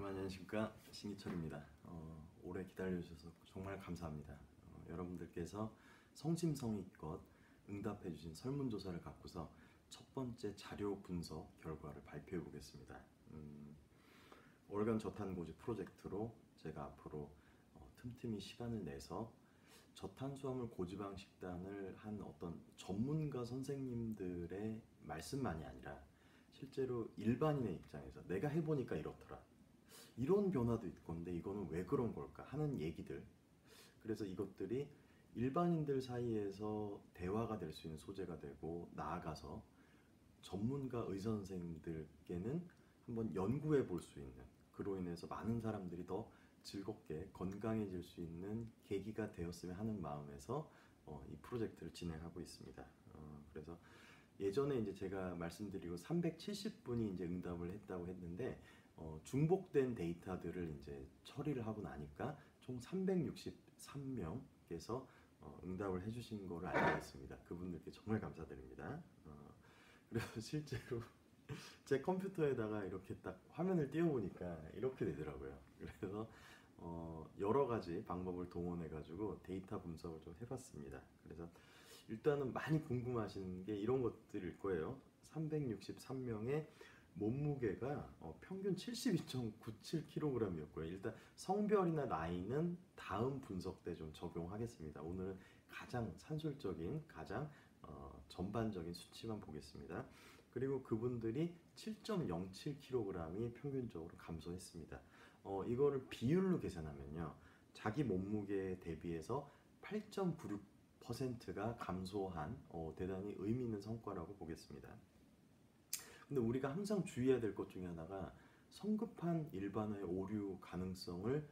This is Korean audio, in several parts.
여러분 안녕하십니까, 신기철입니다. 오래 기다려주셔서 정말 감사합니다. 여러분들께서 성심성의껏 응답해 주신 설문조사를 갖고서 첫 번째 자료 분석 결과를 발표해 보겠습니다. 월간 저탄고지 프로젝트로 제가 앞으로 틈틈이 시간을 내서 저탄수화물 고지방 식단을 한 어떤 전문가 선생님들의 말씀만이 아니라 실제로 일반인의 입장에서 내가 해보니까 이렇더라, 이런 변화도 있건데 이거는 왜 그런 걸까 하는 얘기들, 그래서 이것들이 일반인들 사이에서 대화가 될 수 있는 소재가 되고, 나아가서 전문가 의사 선생님들께는 한번 연구해 볼 수 있는, 그로 인해서 많은 사람들이 더 즐겁게 건강해질 수 있는 계기가 되었으면 하는 마음에서 이 프로젝트를 진행하고 있습니다. 그래서 예전에 이제 제가 말씀드리고 370분이 이제 응답을 했다고 했는데, 중복된 데이터들을 이제 처리를 하고 나니까 총 363명께서 응답을 해주신 거를 알게 됐습니다. 그분들께 정말 감사드립니다. 그래서 실제로 제 컴퓨터에다가 이렇게 딱 화면을 띄워보니까 이렇게 되더라고요. 그래서 여러 가지 방법을 동원해 가지고 데이터 분석을 좀 해봤습니다. 그래서 일단은 많이 궁금하신 게 이런 것들일 거예요. 363명의 몸무게가 평균 72.97kg이었고요. 일단 성별이나 나이는 다음 분석 때 좀 적용하겠습니다. 오늘은 가장 산술적인, 가장 전반적인 수치만 보겠습니다. 그리고 그분들이 7.07kg이 평균적으로 감소했습니다. 이거를 비율로 계산하면요, 자기 몸무게 대비해서 8.96%가 감소한 대단히 의미 있는 성과라고 보겠습니다. 근데 우리가 항상 주의해야 될 것 중에 하나가 성급한 일반화의 오류 가능성을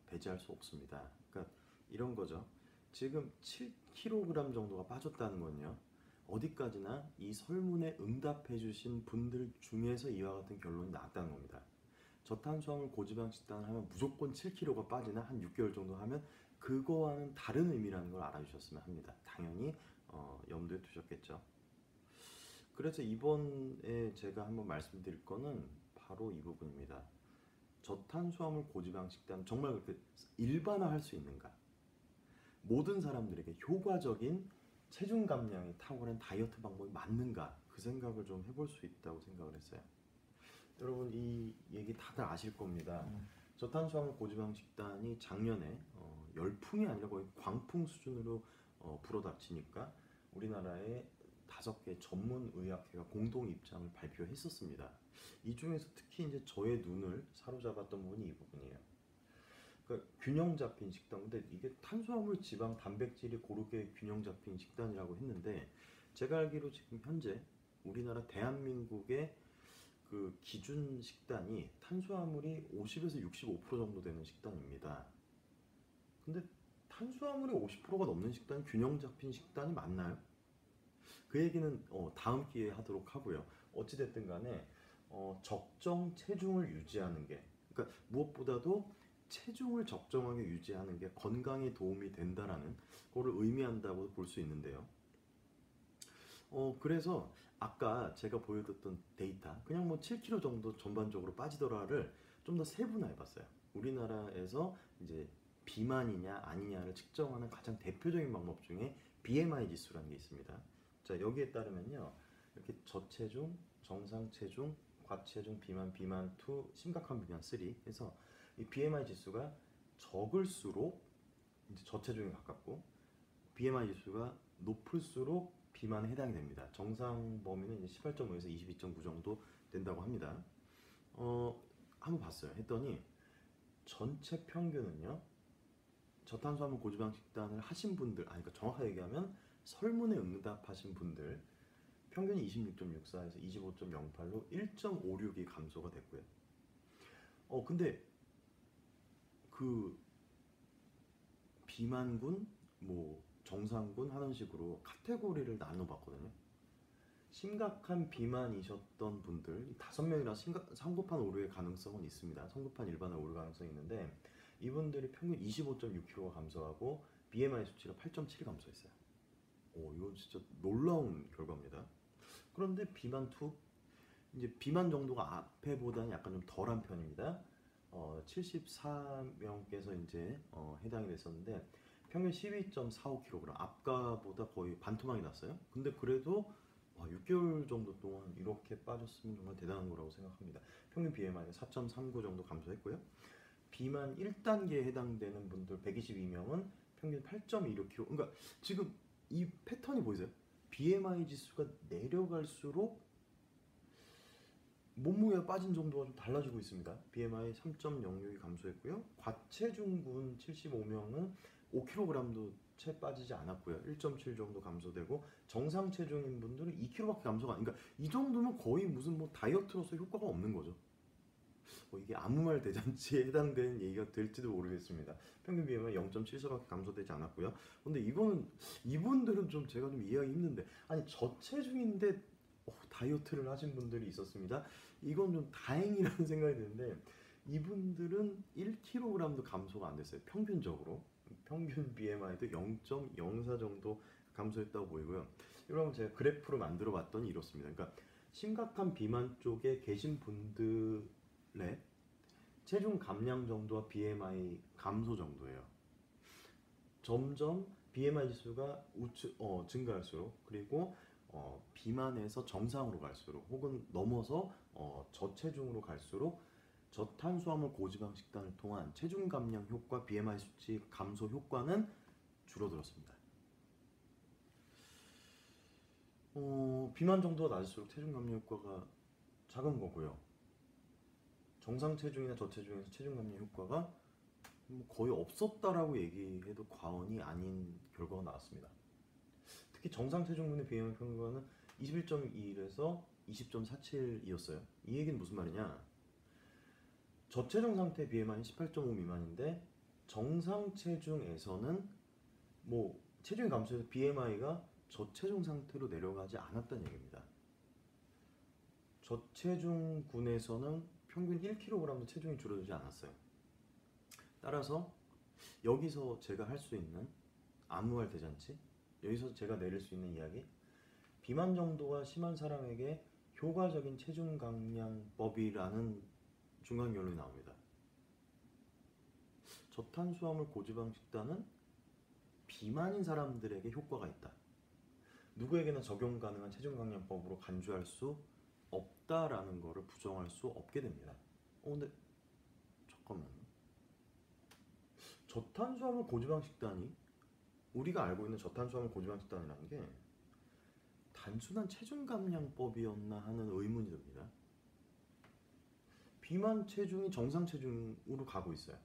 배제할 수 없습니다. 그러니까 이런 거죠. 지금 7kg 정도가 빠졌다는 건요, 어디까지나 이 설문에 응답해 주신 분들 중에서 이와 같은 결론이 나왔다는 겁니다. 저탄수화물 고지방 식단을 하면 무조건 7kg가 빠지나 한 6개월 정도 하면 그거와는 다른 의미라는 걸 알아주셨으면 합니다. 당연히 염두에 두셨겠죠. 그래서 이번에 제가 한번 말씀드릴 거는 바로 이 부분입니다. 저탄수화물 고지방 식단 정말 그렇게 일반화할 수 있는가? 모든 사람들에게 효과적인 체중 감량이 탁월한 다이어트 방법이 맞는가? 그 생각을 좀 해볼 수 있다고 생각을 했어요. 여러분 이 얘기 다들 아실 겁니다. 저탄수화물 고지방 식단이 작년에 열풍이 아니라 거의 광풍 수준으로 불어닥치니까 우리나라의 5개 전문 의학회가 공동 입장을 발표했었습니다. 이 중에서 특히 이제 저의 눈을 사로잡았던 부분이 이 부분이에요. 그러니까 균형 잡힌 식단, 근데 이게 탄수화물, 지방, 단백질이 고르게 균형 잡힌 식단이라고 했는데, 제가 알기로 지금 현재 우리나라 대한민국의 그 기준 식단이 탄수화물이 50에서 65% 정도 되는 식단입니다. 근데 탄수화물이 50%가 넘는 식단이 균형 잡힌 식단이 맞나요? 그 얘기는 다음 기회에 하도록 하고요. 어찌됐든 간에 적정 체중을 유지하는 게, 그러니까 무엇보다도 체중을 적정하게 유지하는 게 건강에 도움이 된다라는 거를 의미한다고 볼 수 있는데요. 그래서 아까 제가 보여줬던 데이터, 그냥 뭐 7kg 정도 전반적으로 빠지더라를 좀 더 세분화해 봤어요. 우리나라에서 이제 비만이냐 아니냐를 측정하는 가장 대표적인 방법 중에 BMI 지수라는 게 있습니다. 자, 여기에 따르면요, 이렇게 저체중, 정상체중, 과체중, 비만, 비만2, 심각한 비만 3 해서 이 BMI 지수가 적을수록 이제 저체중에 가깝고, BMI 지수가 높을수록 비만에 해당이 됩니다. 정상 범위는 이제 18.5에서 22.9 정도 된다고 합니다. 한번 봤어요. 했더니 전체 평균은요, 저탄수화물 고지방 식단을 하신 분들, 그러니까 정확하게 얘기하면 설문에 응답하신 분들 평균이 26.64에서 25.08로 1.56이 감소가 됐고요. 근데 그 비만군, 뭐 정상군 하는 식으로 카테고리를 나눠봤거든요. 심각한 비만이셨던 분들 5명이나 성급한 오류의 가능성은 있습니다. 성급한 일반화 오류 가능성이 있는데, 이분들이 평균 25.6kg가 감소하고 BMI 수치가 8.7이 감소했어요. 이건 진짜 놀라운 결과입니다. 그런데 비만2, 이제 비만 정도가 앞에보다는 약간 좀 덜한 편입니다. 74명께서 이제 해당이 됐었는데 평균 12.45kg, 아까보다 거의 반토막이 났어요. 근데 그래도 6개월 정도 동안 이렇게 빠졌으면 정말 대단한 거라고 생각합니다. 평균 BMI가 4.39 정도 감소했고요. 비만 1단계에 해당되는 분들 122명은 평균 8.26kg. 그러니까 지금 이 패턴이 보이세요? BMI 지수가 내려갈수록 몸무게가 빠진 정도가 좀 달라지고 있습니다. BMI 3.06이 감소했고요. 과체중군 75명은 5kg도 채 빠지지 않았고요. 1.7 정도 감소되고 정상 체중인 분들은 2kg밖에 감소가 안. 그러니까 이 정도면 거의 무슨 뭐 다이어트로서 효과가 없는 거죠. 이게 아무 말 대잔치에 해당되는 얘기가 될지도 모르겠습니다. 평균 BMI 0.74밖에 감소되지 않았고요. 근데 이분들은 좀 제가 좀 이해하기 힘든데, 아니 저체중인데 다이어트를 하신 분들이 있었습니다. 이건 좀 다행이라는 생각이 드는데, 이분들은 1kg도 감소가 안 됐어요. 평균적으로. 평균 BMI도 0.04 정도 감소했다고 보이고요. 여러분, 제가 그래프로 만들어 봤더니 이렇습니다. 그러니까 심각한 비만 쪽에 계신 분들의 체중 감량 정도와 BMI 감소 정도예요. 점점 BMI 지수가 증가할수록, 그리고 비만에서 정상으로 갈수록, 혹은 넘어서 저체중으로 갈수록 저탄수화물 고지방 식단을 통한 체중 감량 효과, BMI 수치 감소 효과는 줄어들었습니다. 비만 정도가 낮을수록 체중 감량 효과가 작은 거고요. 정상 체중이나 저체중에서 체중 감량 효과가 거의 없었다라고 얘기해도 과언이 아닌 결과가 나왔습니다. 특히 정상 체중군의 BMI 평균은 21.21에서 20.47이었어요. 이 얘기는 무슨 말이냐? 저체중 상태 BMI 18.5 미만인데 정상 체중에서는 뭐 체중이 감소해서 BMI가 저체중 상태로 내려가지 않았다는 얘기입니다. 저체중군에서는 평균 1kg도 체중이 줄어들지 않았어요. 따라서 여기서 제가 할 수 있는 아무 말 대잔치, 여기서 제가 내릴 수 있는 이야기, 비만 정도가 심한 사람에게 효과적인 체중 감량법이라는 중간 결론이 나옵니다. 저탄수화물 고지방 식단은 비만인 사람들에게 효과가 있다. 누구에게나 적용 가능한 체중 감량법으로 간주할 수 없다라는 것을 부정할 수 없게 됩니다. 근데 잠깐만요. 저탄수화물 고지방 식단이, 우리가 알고 있는 저탄수화물 고지방 식단이라는 게 단순한 체중 감량법이었나 하는 의문이 듭니다. 비만 체중이 정상 체중으로 가고 있어요.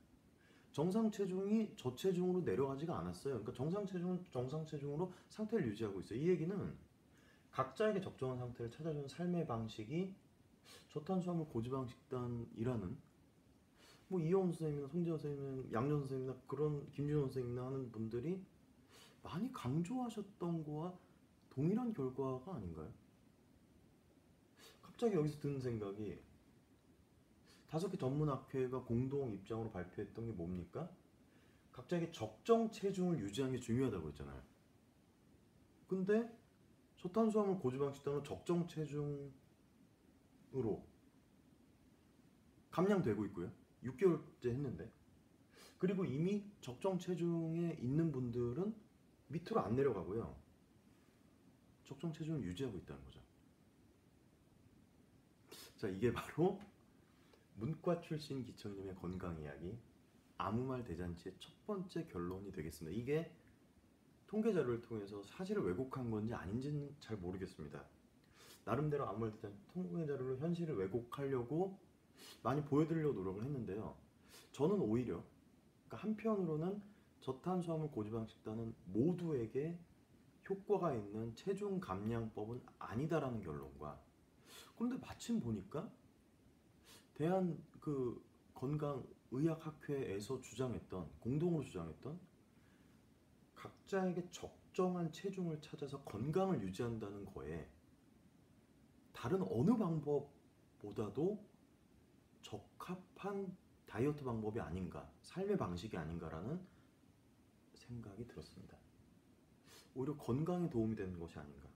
정상 체중이 저체중으로 내려가지가 않았어요. 그러니까 정상 체중은 정상 체중으로 상태를 유지하고 있어요. 이 얘기는 각자에게 적정한 상태를 찾아주는 삶의 방식이 저탄수화물 고지방 식단이라는, 뭐 이영훈 선생님이나 송재현 선생님이나 양전 선생님이나 그런 김준호 선생님이나 하는 분들이 많이 강조하셨던 거와 동일한 결과가 아닌가요? 갑자기 여기서 드는 생각이, 5개 전문학회가 공동 입장으로 발표했던 게 뭡니까? 각자에게 적정 체중을 유지하는 게 중요하다고 했잖아요. 근데 저탄수화물 고지방 식단은 적정 체중으로 감량되고 있고요. 6개월째 했는데, 그리고 이미 적정 체중에 있는 분들은 밑으로 안 내려가고요. 적정 체중을 유지하고 있다는 거죠. 자, 이게 바로 문과 출신 기청님의 건강 이야기, 아무 말 대잔치의 첫 번째 결론이 되겠습니다. 이게 통계 자료를 통해서 사실을 왜곡한 건지 아닌지는 잘 모르겠습니다. 나름대로 아무 말 대잔치 통계 자료로 현실을 왜곡하려고 많이 보여드리려고 노력을 했는데요. 저는 오히려, 그러니까 한편으로는 저탄수화물 고지방 식단은 모두에게 효과가 있는 체중 감량법은 아니다라는 결론과, 그런데 마침 보니까 대한 건강의학학회에서 공동으로 주장했던 각자에게 적정한 체중을 찾아서 건강을 유지한다는 거에 다른 어느 방법보다도 적합한 다이어트 방법이 아닌가, 삶의 방식이 아닌가라는 생각이 들었습니다. 오히려 건강에 도움이 되는 것이 아닌가.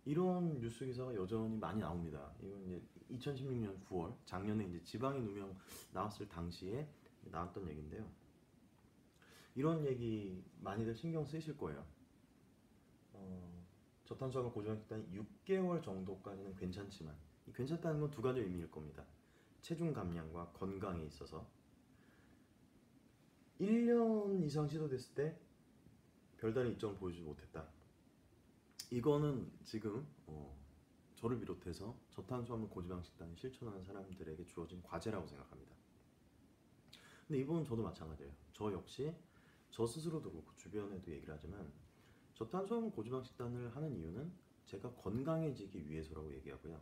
이런 뉴스 기사가 여전히 많이 나옵니다. 이건 이제 2016년 9월 작년에 이제 지방인 누명 나왔을 당시에 나왔던 얘기인데요. 이런 얘기 많이들 신경 쓰실 거예요. 저탄수화물 고지방 식단이 6개월 정도까지는 괜찮지만 이 괜찮다는 건 두 가지 의미일 겁니다. 체중 감량과 건강에 있어서 1년 이상 시도됐을 때 별다른 이점을 보여주지 못했다. 이거는 지금 저를 비롯해서 저탄수화물 고지방 식단을 실천하는 사람들에게 주어진 과제라고 생각합니다. 근데 이 부분은 저도 마찬가지예요. 저 역시 저 스스로도 그렇고 주변에도 얘기를 하지만 저탄수화물 고지방 식단을 하는 이유는 제가 건강해지기 위해서라고 얘기하고요.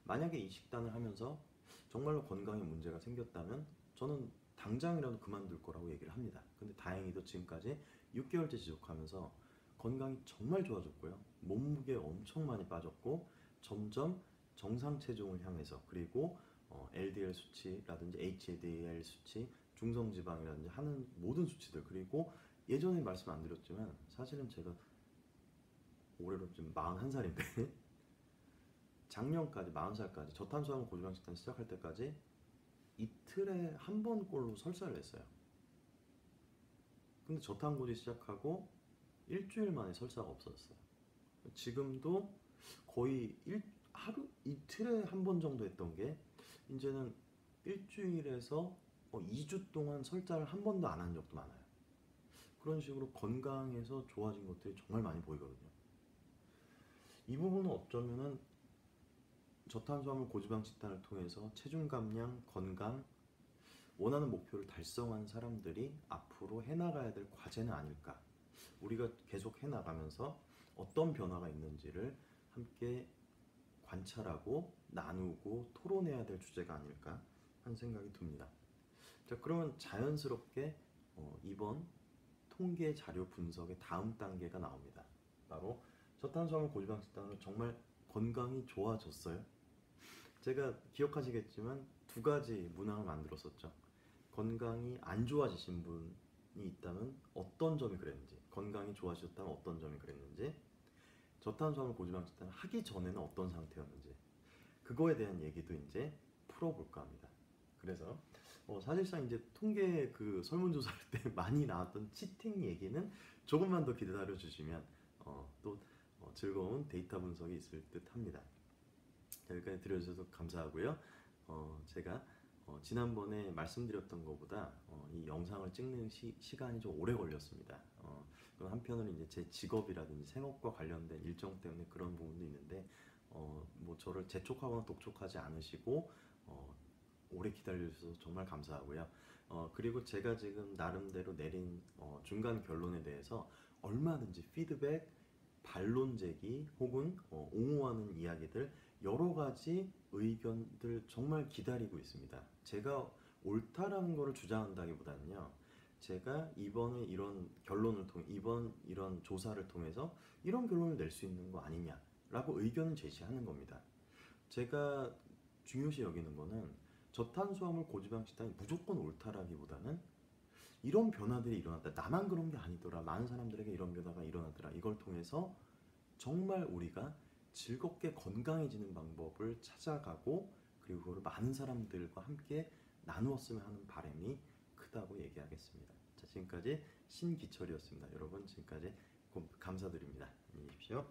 만약에 이 식단을 하면서 정말로 건강에 문제가 생겼다면 저는 당장이라도 그만둘 거라고 얘기를 합니다. 근데 다행히도 지금까지 6개월째 지속하면서 건강이 정말 좋아졌고요. 몸무게 엄청 많이 빠졌고 점점 정상 체중을 향해서 그리고 LDL 수치라든지 HDL 수치, 중성지방이라든지 하는 모든 수치들 그리고 예전에 말씀 안 드렸지만 사실은 제가 올해로 지금 41살인데 작년까지 40살까지 저탄수화물 고지방 식단 시작할 때까지 이틀에 한 번꼴로 설사를 했어요. 근데 저탄고지 시작하고 일주일 만에 설사가 없어졌어요. 지금도 거의 하루 이틀에 한 번 정도 했던 게 이제는 일주일에서 2주 동안 설사를 한 번도 안 한 적도 많아요. 그런 식으로 건강에서 좋아진 것들이 정말 많이 보이거든요. 이 부분은 어쩌면은 저탄수화물 고지방 식단을 통해서 체중 감량, 건강, 원하는 목표를 달성한 사람들이 앞으로 해나가야 될 과제는 아닐까. 우리가 계속 해나가면서 어떤 변화가 있는지를 함께 관찰하고 나누고 토론해야 될 주제가 아닐까 하는 생각이 듭니다. 자, 그러면 자연스럽게 이번 통계 자료 분석의 다음 단계가 나옵니다. 바로 저탄수화물 고지방 식단으로 정말 건강이 좋아졌어요. 제가 기억하시겠지만 두 가지 문항을 만들었었죠. 건강이 안 좋아지신 분이 있다면 어떤 점이 그랬는지, 건강이 좋아지셨다면 어떤 점이 그랬는지, 저탄수화물 고지방 식단을 하기 전에는 어떤 상태였는지 그거에 대한 얘기도 이제 풀어볼까 합니다. 그래서 사실상 이제 통계 그 설문조사할 때 많이 나왔던 치팅 얘기는 조금만 더 기다려 주시면 또 즐거운 데이터 분석이 있을 듯 합니다. 여기까지 들어주셔서 감사하고요. 제가 지난번에 말씀드렸던 것보다 이 영상을 찍는 시간이 좀 오래 걸렸습니다. 한편으로는 이제 제 직업이라든지 생업과 관련된 일정 때문에 그런 부분도 있는데 뭐 저를 재촉하거나 독촉하지 않으시고 오래 기다려주셔서 정말 감사하고요. 그리고 제가 지금 나름대로 내린 중간 결론에 대해서 얼마든지 피드백, 반론 제기 혹은 옹호하는 이야기들 여러 가지 의견들 정말 기다리고 있습니다. 제가 옳다라는 것을 주장한다기보다는요. 제가 이번에 이런 결론을 통해 이번 이런 조사를 통해서 이런 결론을 낼 수 있는 거 아니냐라고 의견을 제시하는 겁니다. 제가 중요시 여기는 거는 저탄수화물 고지방 식단이 무조건 옳다라기보다는 이런 변화들이 일어났다. 나만 그런 게 아니더라. 많은 사람들에게 이런 변화가 일어나더라. 이걸 통해서 정말 우리가 즐겁게 건강해지는 방법을 찾아가고 그리고 그걸 많은 사람들과 함께 나누었으면 하는 바람이 크다고 얘기하겠습니다. 자, 지금까지 신기철이었습니다. 여러분 지금까지 감사드립니다. 안녕히 계십시오.